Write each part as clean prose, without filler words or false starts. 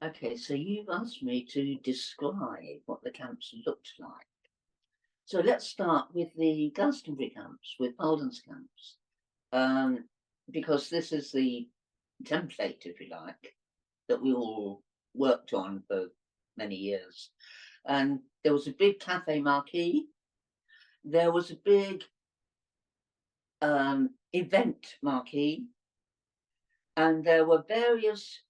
Okay, so you've asked me to describe what the camps looked like. So let's start with the Glastonbury camps, with Alden's camps, um, because this is the template, if you like, that we all worked on for many years. And there was a big cafe marquee. There was a big event marquee, and there were various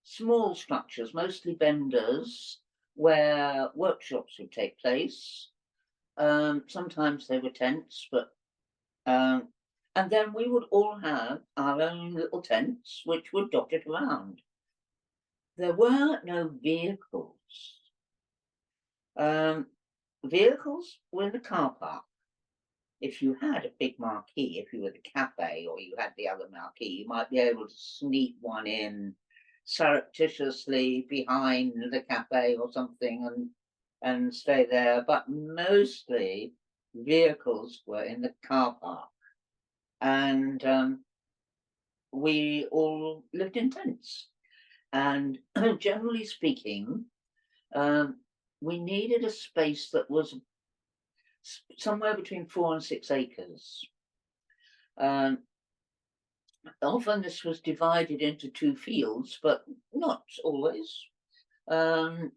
small structures, mostly vendors, where workshops would take place. Sometimes they were tents, but and then we would all have our own little tents, which were dotted around. There were no vehicles. Um, Vehicles were in the car park. If you had a big marquee, if you were the cafe or you had the other marquee, you might be able to sneak one in surreptitiously behind the cafe or something and stay there. But mostly vehicles were in the car park, and we all lived in tents. And generally speaking, um, we needed a space that was somewhere between 4 and 6 acres. Um, Often this was divided into two fields, but not always. Um,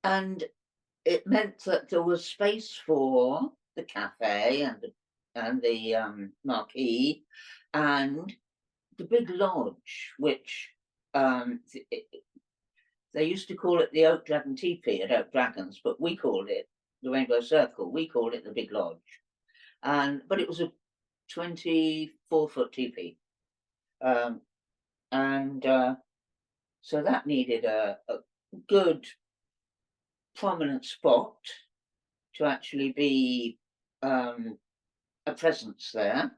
and it meant that there was space for the cafe and the marquee and the big lodge, which um, they used to call it the Oak Dragon Teepee at Oak Dragons, but we called it the Rainbow Circle. We called it the Big Lodge, but it was a 24-foot teepee, um, and so that needed a good prominent spot to actually be a presence there.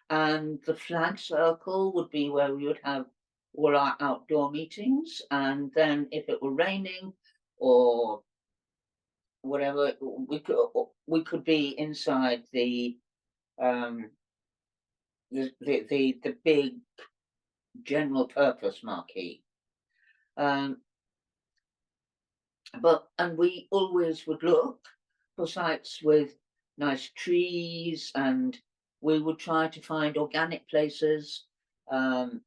And the flag circle would be where we would have all our outdoor meetings. And then if it were raining or whatever, we could be inside um, the big general purpose marquee. Um, and we always would look for sites with nice trees, and we would try to find organic places, um,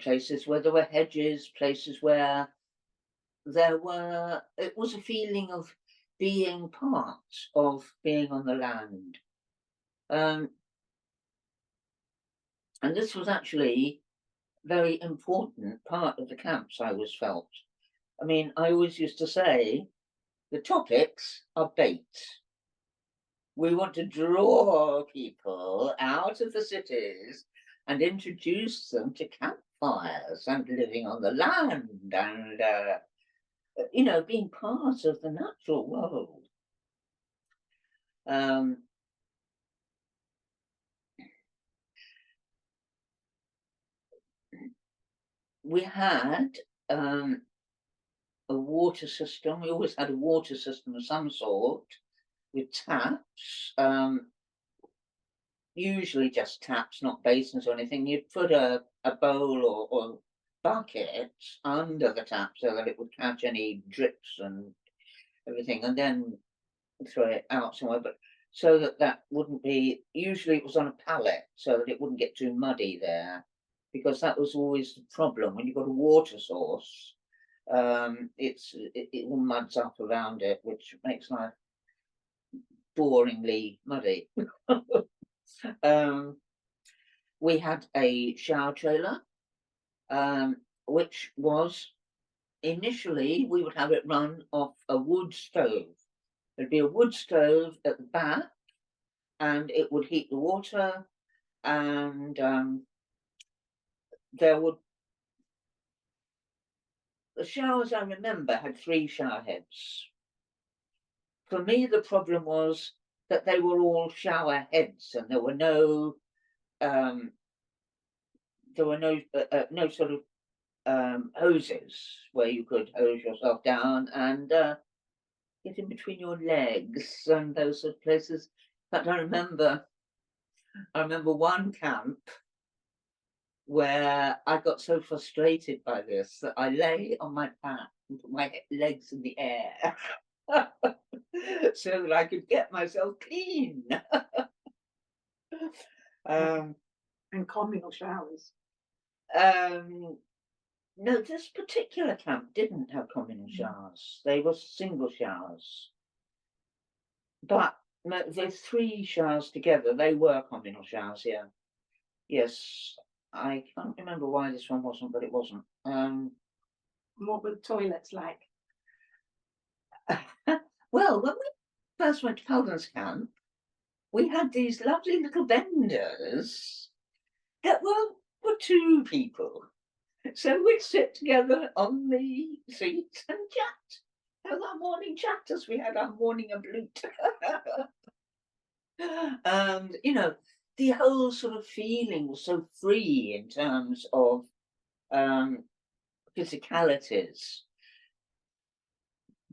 places where there were hedges, places where it was a feeling of being part of being on the land. Um, and this was actually a very important part of the camps, I always felt. I mean, I always used to say, the topics are bait. We want to draw people out of the cities and introduce them to campfires and living on the land and, being part of the natural world. Um, we had a water system. We always had a water system of some sort with taps. Usually just taps, not basins or anything. You'd put a bowl or bucket under the tap so that it would catch any drips and everything, and then throw it out somewhere. But so that wouldn't be. Usually, it was on a pallet so that it wouldn't get too muddy there, because that was always the problem when you've got a water source. It all muds up around it, which makes life boringly muddy. um, we had a shower trailer, which was initially we would have it run off a wood stove. There'd be a wood stove at the back, and it would heat the water, and there would the showers I remember had 3 shower heads. For me, the problem was that they were all shower heads, and um, there were no sort of hoses where you could hose yourself down and get in between your legs and those sort of places. In fact, I remember one camp where I got so frustrated by this that I lay on my back and put my legs in the air so that I could get myself clean. um, And communal showers. um, no, this particular camp didn't have communal showers. They were single showers. But no, the 3 showers together, they were communal showers, yeah. Yes. I can't remember why this one wasn't, but it wasn't. What were the toilets like? Well, when we first went to Paladin's Camp, we had these lovely little vendors that were 2 people. So we'd sit together on the seats and chat. Have our morning chat as we had our morning ablution. And, the whole sort of feeling was so free in terms of um, physicalities.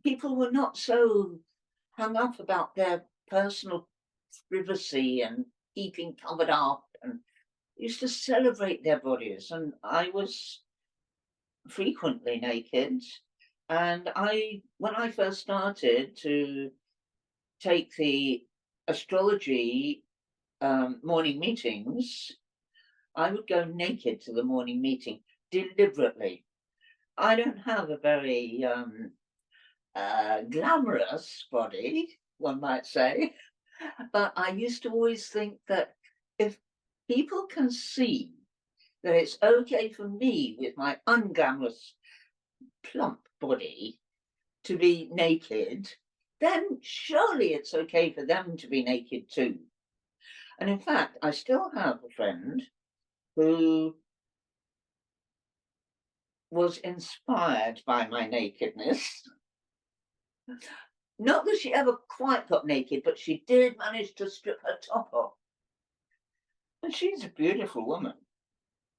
People were not so hung up about their personal privacy and keeping covered up, and used to celebrate their bodies. And I was frequently naked. And when I first started to take the astrology morning meetings, I would go naked to the morning meeting deliberately. I don't have a very glamorous body, one might say, but I used to always think that if people can see that it's okay for me with my unglamorous, plump body to be naked, then surely it's okay for them to be naked too. And in fact, I still have a friend who was inspired by my nakedness. Not that she ever quite got naked, but she did manage to strip her top off. And she's a beautiful woman.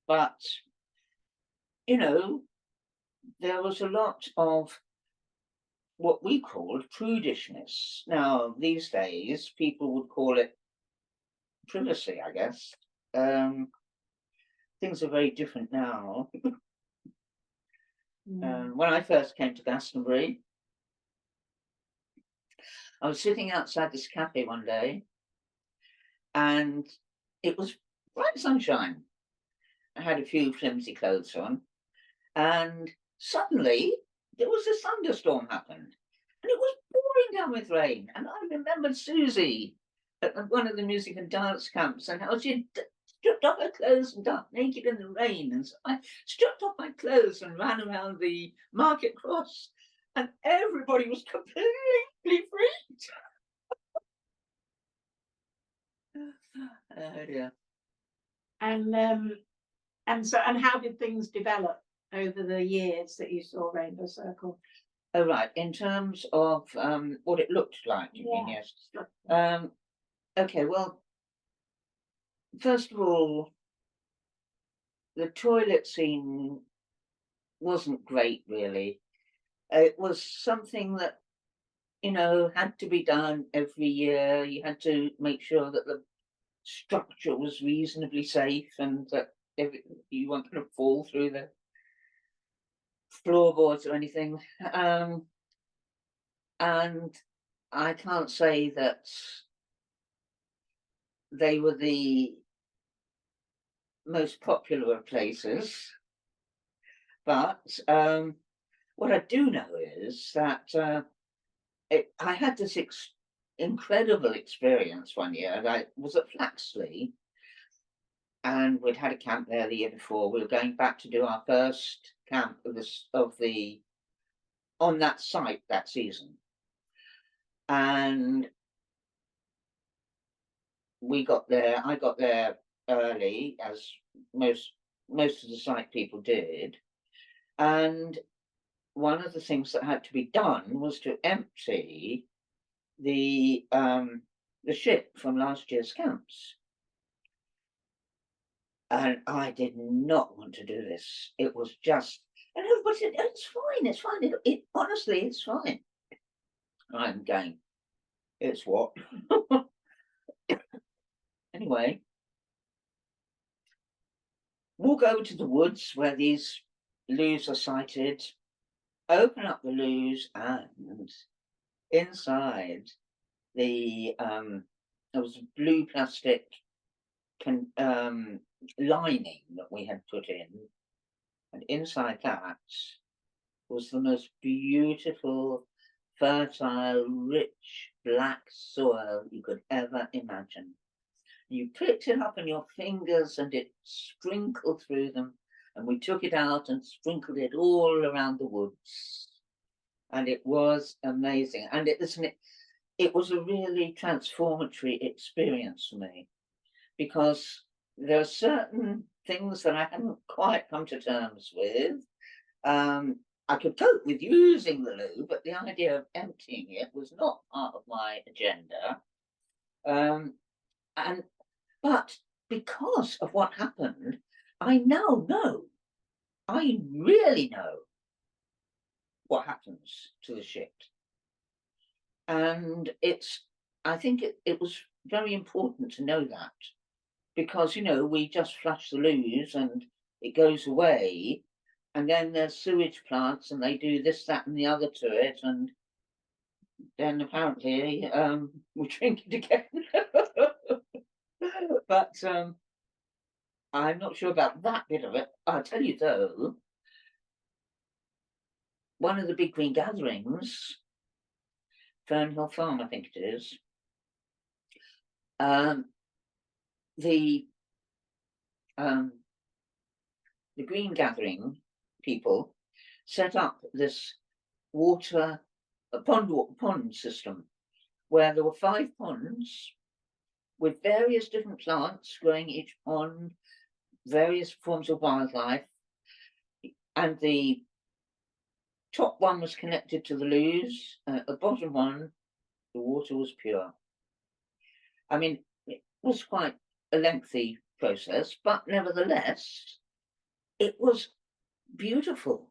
But, you know, there was a lot of what we called prudishness. Now, these days, people would call it privacy, I guess. Um, things are very different now. When I first came to Glastonbury, I was sitting outside this cafe one day, and it was bright sunshine. I had a few flimsy clothes on, and suddenly there was a thunderstorm happened, and it was pouring down with rain. And I remembered Susie at one of the music and dance camps, and how she stripped off her clothes and danced naked in the rain. And so I stripped off my clothes and ran around the market cross, and everybody was completely freaked. Oh dear. And how did things develop over the years that you saw Rainbow Circle? Oh, right. In terms of what it looked like, you mean, yes. Okay, well, first of all, the toilet scene wasn't great, really. It was something that, had to be done every year. You had to make sure that the structure was reasonably safe and that you weren't going to fall through the floorboards or anything. And I can't say that they were the most popular of places, but what I do know is that I had this incredible experience one year. And I was at Flaxley, and we'd had a camp there the year before. We were going back to do our first camp on that site that season, and we got there. I got there early, as most of the site people did, and one of the things that had to be done was to empty the ship from last year's camps. And I did not want to do this. It was just, and everybody said, "It's fine, it's fine. It honestly, it's fine." I'm going, "It's what?" Anyway, walk over to the woods where these loos are sited, open up the loos, and inside there was a blue plastic lining that we had put in, and inside that was the most beautiful, fertile, rich black soil you could ever imagine. You picked it up in your fingers and it sprinkled through them, and we took it out and sprinkled it all around the woods. And it was amazing. And it was a really transformatory experience for me, because there are certain things that I hadn't quite come to terms with. I could cope with using the loo, but the idea of emptying it was not part of my agenda. But because of what happened, I now know, I really know what happens to the shit. And I think it was very important to know that, because, we just flush the loos and it goes away, and then there's sewage plants and they do this, that, and the other to it, and then apparently we drink it again. But I'm not sure about that bit of it. I'll tell you though, one of the big green gatherings, Fernhill Farm, I think it is, the green gathering people set up this pond system, where there were 5 ponds with various different plants growing each pond, various forms of wildlife, and the top one was connected to the loos, the bottom one, the water was pure. I mean, it was quite a lengthy process, but nevertheless, it was beautiful.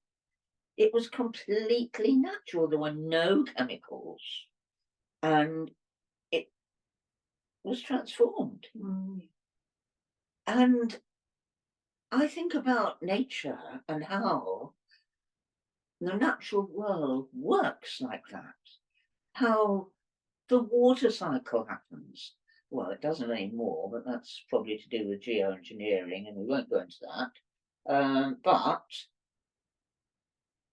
It was completely natural. There were no chemicals, and it was transformed. And I think about nature and how the natural world works like that, how the water cycle happens. Well, it doesn't anymore, but that's probably to do with geoengineering, and we won't go into that. But,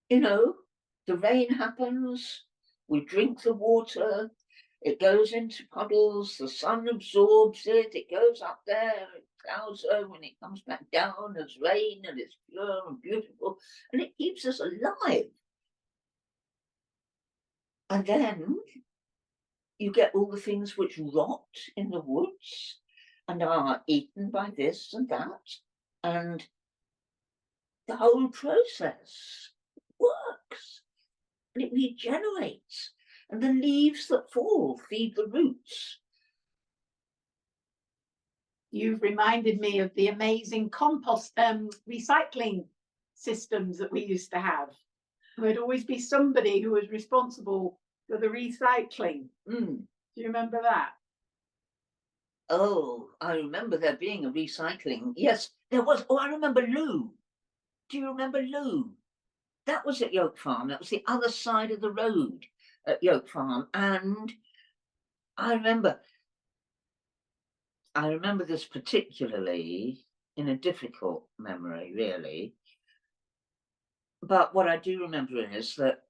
the rain happens, we drink the water, it goes into puddles, the sun absorbs it, it goes up there, it clouds over, and it comes back down as rain, and it's pure and beautiful, and it keeps us alive. And then you get all the things which rot in the woods and are eaten by this and that, and the whole process works, and it regenerates, and the leaves that fall feed the roots. You've reminded me of the amazing compost recycling systems that we used to have. There'd always be somebody who was responsible for the recycling. Do you remember that? Oh, I remember there being a recycling. Yes, there was. Oh, I remember Lou. Do you remember Lou? That was at Yoke Farm. That was the other side of the road at Yoke Farm. And I remember this particularly in a difficult memory, really. But what I do remember is that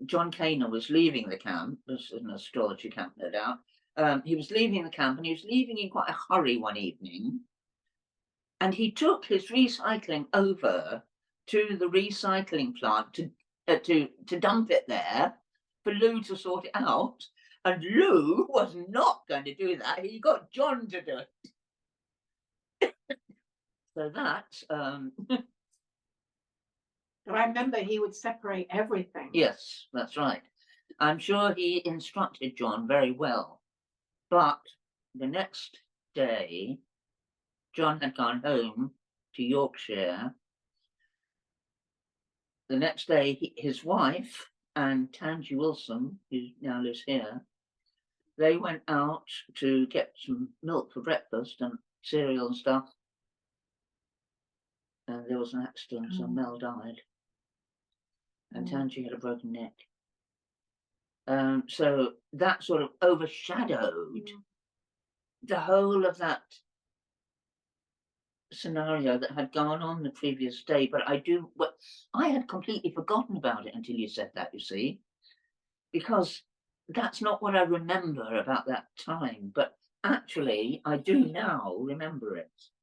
John Caner was leaving the camp. This is an astrology camp, no doubt. He was leaving the camp, and he was leaving in quite a hurry one evening. And he took his recycling over to the recycling plant to dump it there for Lou to sort it out. And Lou was not going to do that. He got John to do it. So that. I remember he would separate everything. Yes, that's right. I'm sure he instructed John very well. But the next day, John had gone home to Yorkshire. The next day, his wife and Tangi Wilson, who now lives here, they went out to get some milk for breakfast and cereal and stuff. and there was an accident, Oh. and Mel died, and Mm. Tangie had a broken neck. So that sort of overshadowed Mm. the whole of that scenario that had gone on the previous day. But I had completely forgotten about it until you said that, you see, because that's not what I remember about that time. But actually, I do now remember it.